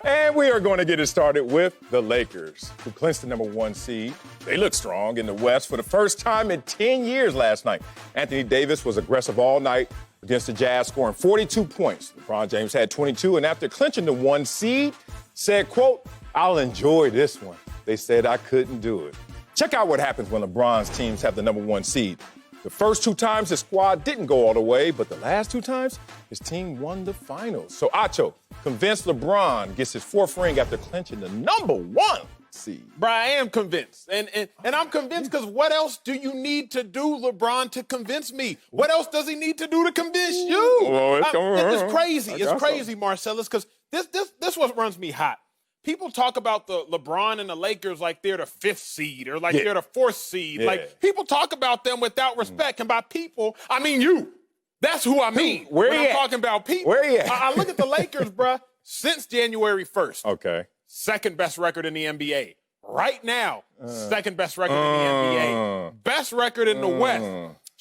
And we are going to get it started with the Lakers, who clinched the #1 seed. They look strong in the West for the first time in 10 years last night. Anthony Davis was aggressive all night against the Jazz, scoring 42 points. LeBron James had 22, and after clinching the 1 seed, said, quote, "I'll enjoy this one." They said I couldn't do it. Check out what happens when LeBron's teams have the #1 seed. The first 2 times his squad didn't go all the way, but the last 2 times, his team won the finals. So Acho convinced LeBron gets his 4th ring after clinching the #1 seed. Bro, I am convinced. And I'm convinced because what else do you need to do, LeBron, to convince me? What else does he need to do to convince you? It's crazy. It's crazy, Marcellus, because this what runs me hot. People talk about the LeBron and the Lakers like they're the 5th seed or like they're the 4th seed. Like, people talk about them without respect. And by people, I mean you. That's who I mean. Where I'm talking about people. Where you at? I look at the Lakers, bruh, since January 1st. Okay. 2nd best record in the NBA. Right now, 2nd best record in the NBA. Best record in the West.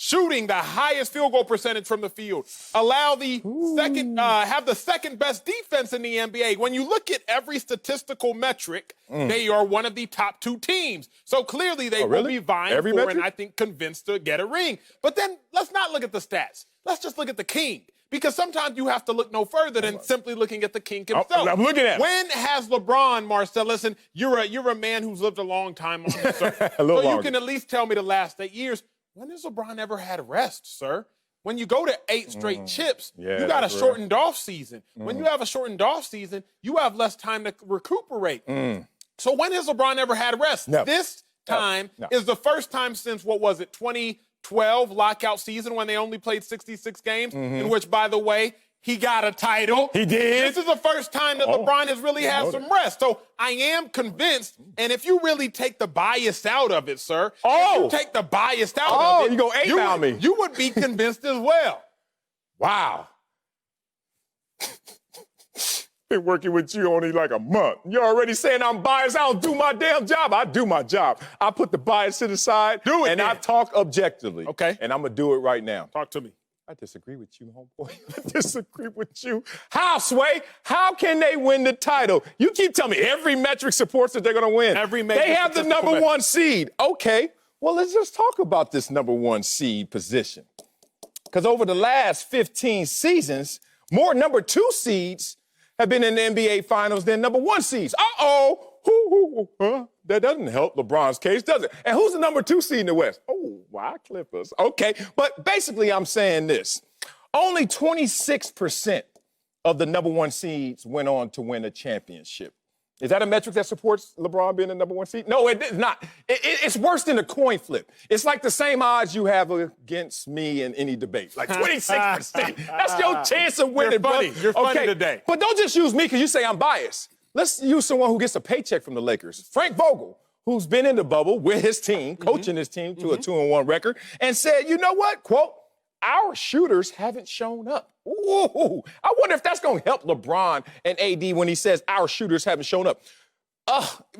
Shooting the highest field goal percentage from the field. Allow the have the 2nd best defense in the NBA. When you look at every statistical metric, they are one of the top 2 teams. So clearly they will be vying for and I think convinced to get a ring. But then let's not look at the stats. Let's just look at the king. Because sometimes you have to look no further than simply looking at the king himself. I'm looking at him. When has LeBron, Marcellus, and you're a man who's lived a long time on this, sir. So you can at least tell me the last 8 years. When has LeBron ever had rest, sir? When you go to 8 straight chips, you got a shortened off season. When you have a shortened off season, you have less time to recuperate. So when has LeBron ever had rest? Never. This time is the first time since, 2012 lockout season when they only played 66 games, in which, by the way, he got a title. He did. This is the first time that LeBron has really had some rest. So I am convinced, and if you really take the bias out of it, sir, if you take the bias out of it, you go on me. You would be convinced as well. Wow. Been working with you only like a month. You're already saying I'm biased. I don't do my damn job. I do my job. I put the bias to the side. Do it, and then. I talk objectively. Okay. And I'm going to do it right now. Talk to me. I disagree with you, homeboy. I disagree with you. How, Sway? How can they win the title? You keep telling me every metric supports that they're going to win. They have the #1 seed. Okay. Well, let's just talk about this #1 seed position. Because over the last 15 seasons, more #2 seeds have been in the NBA Finals than #1 seeds. That doesn't help LeBron's case, does it? And who's the #2 seed in the West? Oh, why Clippers? Okay, but basically I'm saying this. Only 26% of the #1 seeds went on to win a championship. Is that a metric that supports LeBron being the #1 seed? No, it is not. It's worse than a coin flip. It's like the same odds you have against me in any debate. Like 26%. That's your chance of winning. You're funny today. But don't just use me because you say I'm biased. Let's use someone who gets a paycheck from the Lakers. Frank Vogel, who's been in the bubble with his team, coaching his team to a 2-1 record, and said, you know what, quote, "Our shooters haven't shown up." Ooh, I wonder if that's going to help LeBron and AD when he says our shooters haven't shown up.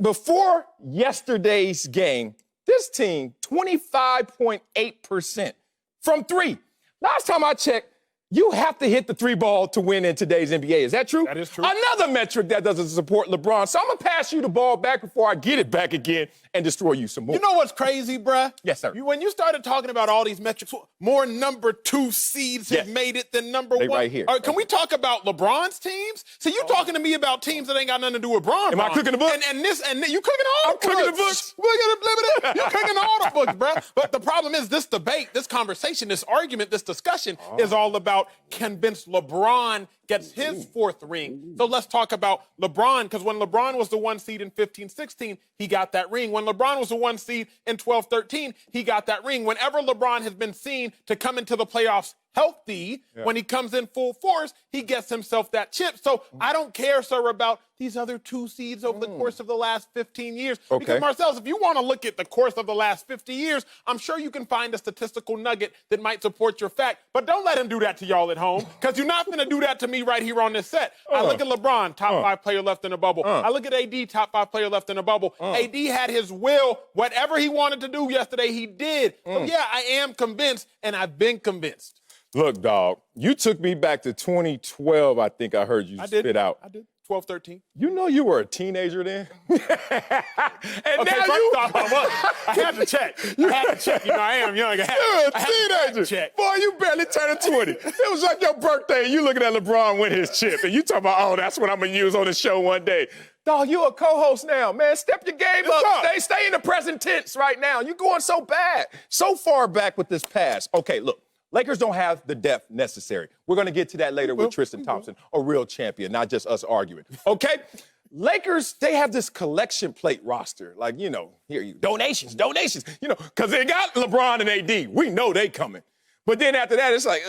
Before yesterday's game, this team, 25.8% from 3. Last time I checked, you have to hit the 3 ball to win in today's NBA. Is that true? That is true. Another metric that doesn't support LeBron. So I'm going to pass you the ball back before I get it back again and destroy you some more. You know what's crazy, bruh? Yes, sir. When you started talking about all these metrics, more #2 seeds have made it than #1. They right here. All right, can we talk about LeBron's teams? So you talking to me about teams that ain't got nothing to do with LeBron? Am I cooking the books? And you cooking all the books. Cooking the books. You're cooking all the books, bruh. But the problem is this debate, this conversation, this argument, this discussion is all about convince LeBron gets his 4th ring. So let's talk about LeBron, because when LeBron was the 1 seed in 15-16, he got that ring. When LeBron was the 1 seed in 12-13, he got that ring. Whenever LeBron has been seen to come into the playoffs healthy, when he comes in full force, he gets himself that chip. So I don't care, sir, about these other 2 seeds over the course of the last 15 years. Because, Marcellus, if you want to look at the course of the last 50 years, I'm sure you can find a statistical nugget that might support your fact. But don't let him do that to y'all at home, because you're not going to do that to me right here on this set. I look at LeBron, top 5 player left in the bubble. I look at AD, top 5 player left in the bubble. AD had his will. Whatever he wanted to do yesterday, he did. So, yeah, I am convinced, and I've been convinced. Look, dog, you took me back to 2012, I think I heard you spit out. I did. 12, 13. You know you were a teenager then? And Okay, now first you... off, I had to check. You know, I am young. You're a teenager. Check. Boy, you barely turned 20. It was like your birthday, and you looking at LeBron win his chip, and you talking about, oh, that's what I'm going to use on the show one day. Dog, you a co-host now, man. Step your game up. Stay in the present tense right now. You're going so bad, so far back with this pass. Okay, look, Lakers don't have the depth necessary. We're going to get to that later with Tristan Thompson, a real champion, not just us arguing. Okay? Lakers, they have this collection plate roster. Like, you know, here you donations, you know, because they got LeBron and AD. We know they coming. But then after that, it's like,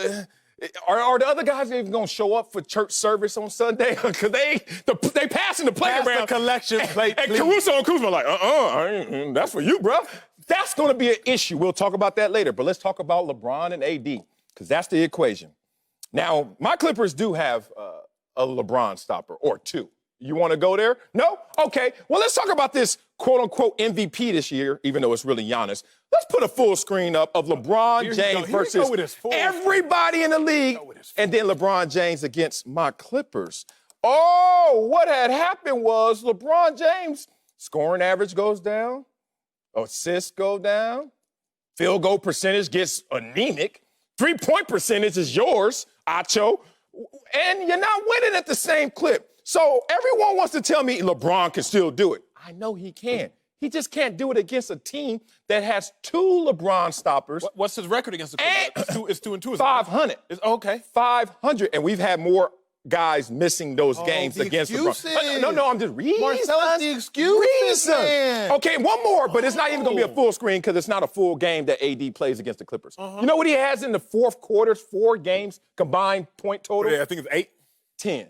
are the other guys even going to show up for church service on Sunday? Because they passing the plate around. The collection plate, and Caruso and Kuzma like, that's for you, bro. That's going to be an issue. We'll talk about that later. But let's talk about LeBron and AD, because that's the equation. Now, my Clippers do have a LeBron stopper or two. You want to go there? No? Okay. Well, let's talk about this quote-unquote MVP this year, even though it's really Giannis. Let's put a full screen up of LeBron James versus everybody in the league, and then LeBron James against my Clippers. Oh, what had happened was LeBron James' scoring average goes down, assists go down, field goal percentage gets anemic, three-point percentage is yours, Acho, and you're not winning at the same clip. So everyone wants to tell me LeBron can still do it. I know he can. He just can't do it against a team that has two LeBron stoppers. What's his record against the Clippers? It's 2-2. 500. Okay. 500. And we've had more guys missing those games against LeBron. No, I'm just reading. Marcellus, the excuses, man. Okay, one more, but it's not even going to be a full screen because it's not a full game that AD plays against the Clippers. You know what he has in the fourth quarters, 4 games, combined point total? Yeah, I think it's 8. 10.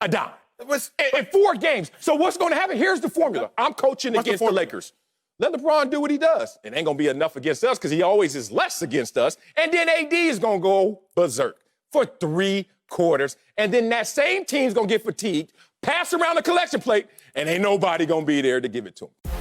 A dime. In 4 games. So what's going to happen? Here's the formula. I'm coaching against the Lakers. Let LeBron do what he does. It ain't going to be enough against us because he always is less against us. And then AD is going to go berserk for 3 quarters. And then that same team's going to get fatigued, pass around the collection plate, and ain't nobody going to be there to give it to him.